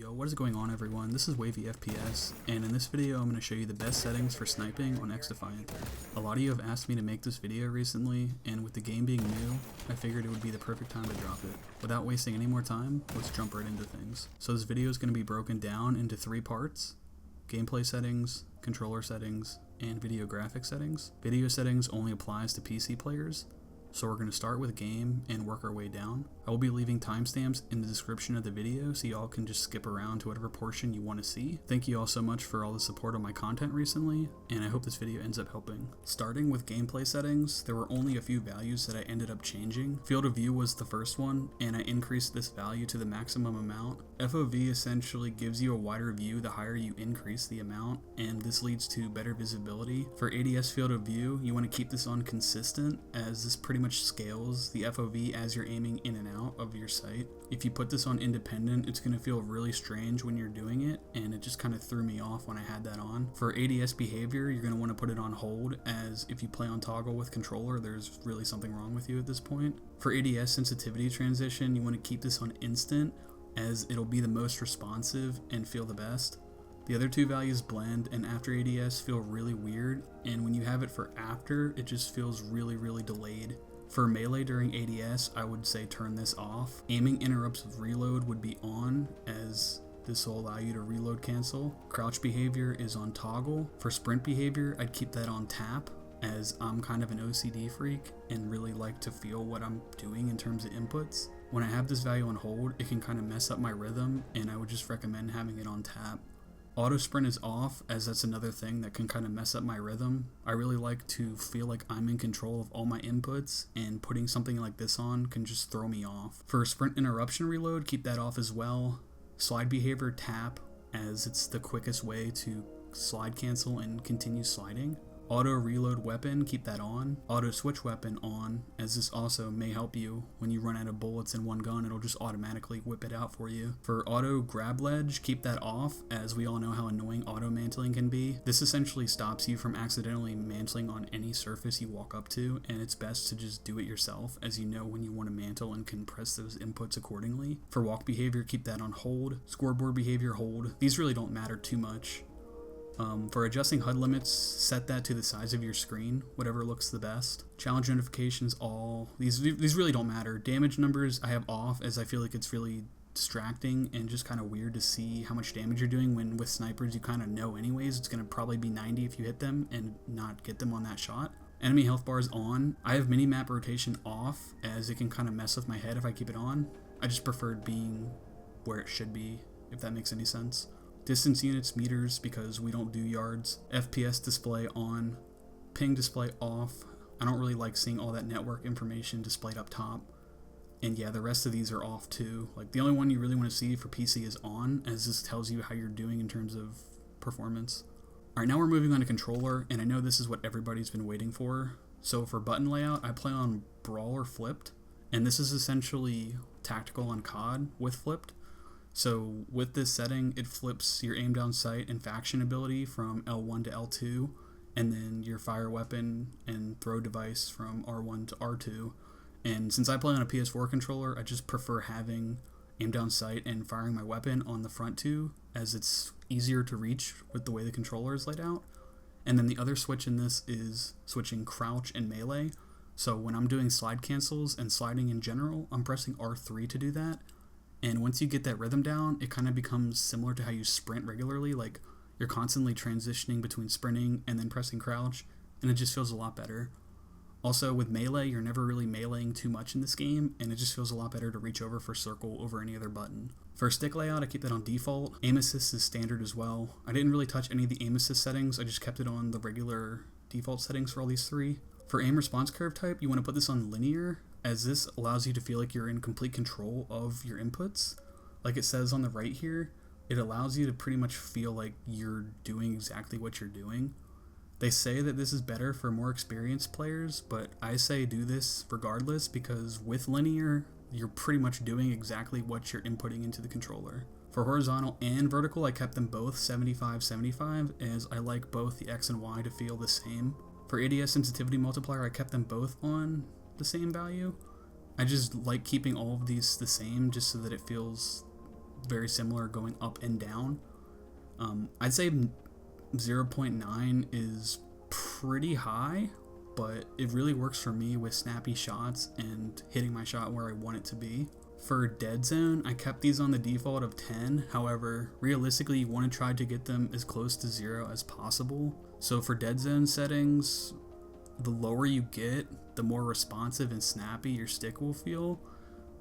Yo, what is going on everyone? This is Wavy FPS, and in this video I'm going to show you the best settings for sniping on XDefiant. A lot of you have asked me to make this video recently, and with the game being new, I figured it would be the perfect time to drop it. Without wasting any more time, let's jump right into things. So this video is going to be broken down into 3 parts: gameplay settings, controller settings, and video graphic settings. Video settings only applies to PC players, so we're going to start with game and work our way down. I will be leaving timestamps in the description of the video so y'all can just skip around to whatever portion you want to see. Thank you all so much for all the support on my content recently, and I hope this video ends up helping. Starting with gameplay settings, there were only a few values that I ended up changing. Field of view was the first one, and I increased this value to the maximum amount. FOV essentially gives you a wider view the higher you increase the amount, and this leads to better visibility. For ADS field of view, you want to keep this on consistent, as this pretty much scales the FOV as you're aiming in and out of your sight. If you put this on independent, it's going to feel really strange when you're doing it, and it just kind of threw me off when I had that on. For ADS behavior, you're going to want to put it on hold, as if you play on toggle with controller, there's really something wrong with you at this point. For ADS sensitivity transition, you want to keep this on instant, as it'll be the most responsive and feel the best. The other two values, blend and after ADS, feel really weird, and when you have it for after, it just feels really delayed. For melee during ADS, I would say turn this off. Aiming interrupts with reload would be on, as this will allow you to reload cancel. Crouch behavior is on toggle. For sprint behavior, I'd keep that on tap, as I'm kind of an OCD freak and really like to feel what I'm doing in terms of inputs. When I have this value on hold, it can kind of mess up my rhythm, and I would just recommend having it on tap. Auto sprint is off, as that's another thing that can kind of mess up my rhythm. I really like to feel like I'm in control of all my inputs, and putting something like this on can just throw me off. For sprint interruption reload, keep that off as well. Slide behavior tap, as it's the quickest way to slide cancel and continue sliding. Auto reload weapon, keep that on. Auto switch weapon on, as this also may help you when you run out of bullets in one gun, it'll just automatically whip it out for you. For auto grab ledge, keep that off, as we all know how annoying auto mantling can be. This essentially stops you from accidentally mantling on any surface you walk up to, and it's best to just do it yourself, as you know when you want to mantle and can press those inputs accordingly. For walk behavior, keep that on hold. Scoreboard behavior, hold. These really don't matter too much. For adjusting HUD limits, set that to the size of your screen, whatever looks the best. Challenge notifications, all. These really don't matter. Damage numbers I have off, as I feel like it's really distracting and just kind of weird to see how much damage you're doing, when with snipers you kind of know anyways it's going to probably be 90 if you hit them and not get them on that shot. Enemy health bars on. I have minimap rotation off, as it can kind of mess with my head if I keep it on. I just preferred being where it should be, if that makes any sense. Distance units, meters, because we don't do yards. FPS display on. Ping display off. I don't really like seeing all that network information displayed up top. And yeah, the rest of these are off too. Like, the only one you really want to see for PC is on, as this tells you how you're doing in terms of performance. Alright, now we're moving on to controller, and I know this is what everybody's been waiting for. So for button layout, I play on Brawler flipped, and this is essentially tactical on COD with flipped. So with this setting, it flips your aim down sight and faction ability from L1 to L2, and then your fire weapon and throw device from R1 to R2. And since I play on a PS4 controller, I just prefer having aim down sight and firing my weapon on the front two, as it's easier to reach with the way the controller is laid out. And then the other switch in this is switching crouch and melee. So when I'm doing slide cancels and sliding in general, I'm pressing R3 to do that. And once you get that rhythm down, it kind of becomes similar to how you sprint regularly. Like, you're constantly transitioning between sprinting and then pressing crouch, and it just feels a lot better. Also, with melee, you're never really meleeing too much in this game, and it just feels a lot better to reach over for circle over any other button. For stick layout, I keep that on default. Aim assist is standard as well. I didn't really touch any of the aim assist settings, I just kept it on the regular default settings for all these 3. For aim response curve type, you want to put this on linear, as this allows you to feel like you're in complete control of your inputs. Like it says on the right here, it allows you to pretty much feel like you're doing exactly what you're doing. They say that this is better for more experienced players, but I say do this regardless, because with linear, you're pretty much doing exactly what you're inputting into the controller. For horizontal and vertical, I kept them both 75-75, as I like both the X and Y to feel the same. For ADS sensitivity multiplier, I kept them both on the same value. I just like keeping all of these the same, just so that it feels very similar going up and down. I'd say 0.9 is pretty high, but it really works for me with snappy shots and hitting my shot where I want it to be. For dead zone, I kept these on the default of 10. However, realistically, you want to try to get them as close to 0 as possible. So for dead zone settings, the lower you get, the more responsive and snappy your stick will feel.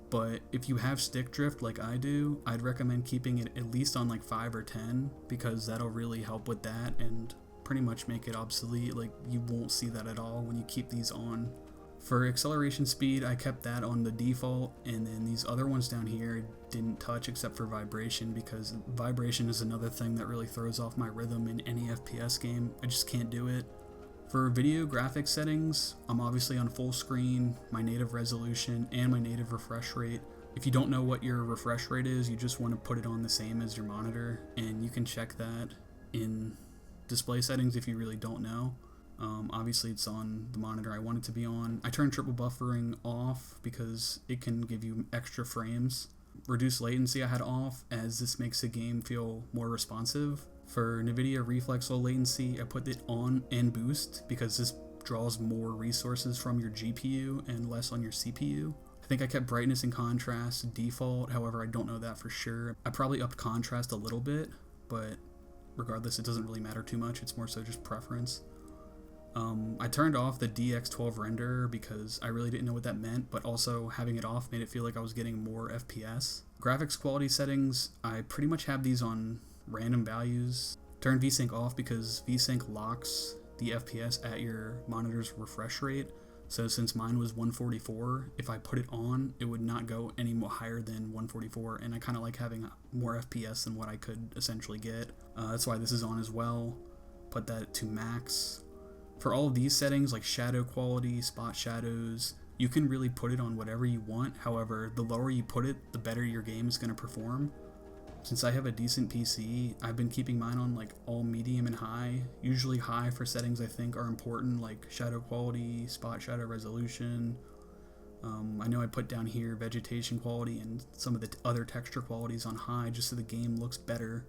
But if you have stick drift like I do, I'd recommend keeping it at least on like 5 or 10, because that'll really help with that and pretty much make it obsolete. Like, you won't see that at all when you keep these on. For acceleration speed, I kept that on the default, and then these other ones down here I didn't touch except for vibration, because vibration is another thing that really throws off my rhythm in any FPS game. I just can't do it. For video graphics settings, I'm obviously on full screen, my native resolution, and my native refresh rate. If you don't know what your refresh rate is, you just want to put it on the same as your monitor, and you can check that in display settings if you really don't know. Obviously it's on the monitor I want it to be on. I turned triple buffering off because it can give you extra frames. Reduced latency I had off, as this makes the game feel more responsive. For NVIDIA Reflex Low Latency, I put it on and boost because this draws more resources from your GPU and less on your CPU. I think I kept brightness and contrast default, however I don't know that for sure. I probably upped contrast a little bit, but regardless it doesn't really matter too much, it's more so just preference. I turned off the DX12 renderer because I really didn't know what that meant, but also having it off made it feel like I was getting more FPS. Graphics quality settings, I pretty much have these on random values. Turn VSync off because VSync locks the FPS at your monitor's refresh rate. So since mine was 144, if I put it on, it would not go any more higher than 144, and I kind of like having more FPS than what I could essentially get. That's why this is on as well. Put that to max. For all of these settings, like shadow quality, spot shadows, you can really put it on whatever you want. However, the lower you put it, the better your game is going to perform. Since I have a decent PC, I've been keeping mine on like all medium and high. Usually high for settings I think are important, like shadow quality, spot shadow resolution. I know I put down here vegetation quality and some of the other texture qualities on high just so the game looks better.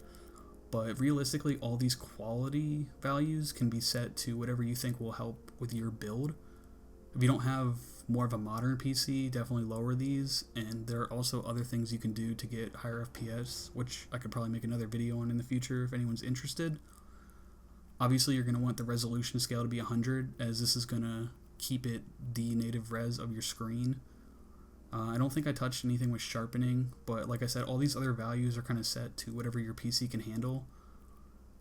But realistically, all these quality values can be set to whatever you think will help with your build. If you don't have more of a modern PC, definitely lower these, and there are also other things you can do to get higher FPS, which I could probably make another video on in the future if anyone's interested. Obviously, you're going to want the resolution scale to be 100, as this is going to keep it the native res of your screen. I don't think I touched anything with sharpening, but like I said, all these other values are kind of set to whatever your PC can handle.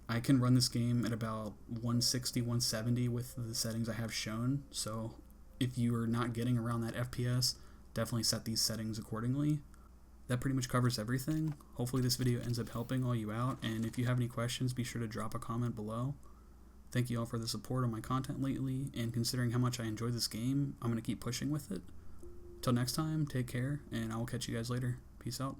I can run this game at about 160, 170 with the settings I have shown, so if you are not getting around that FPS, definitely set these settings accordingly. That pretty much covers everything. Hopefully this video ends up helping all you out, and if you have any questions, be sure to drop a comment below. Thank you all for the support on my content lately, and considering how much I enjoy this game, I'm going to keep pushing with it. Till next time, take care, and I will catch you guys later. Peace out.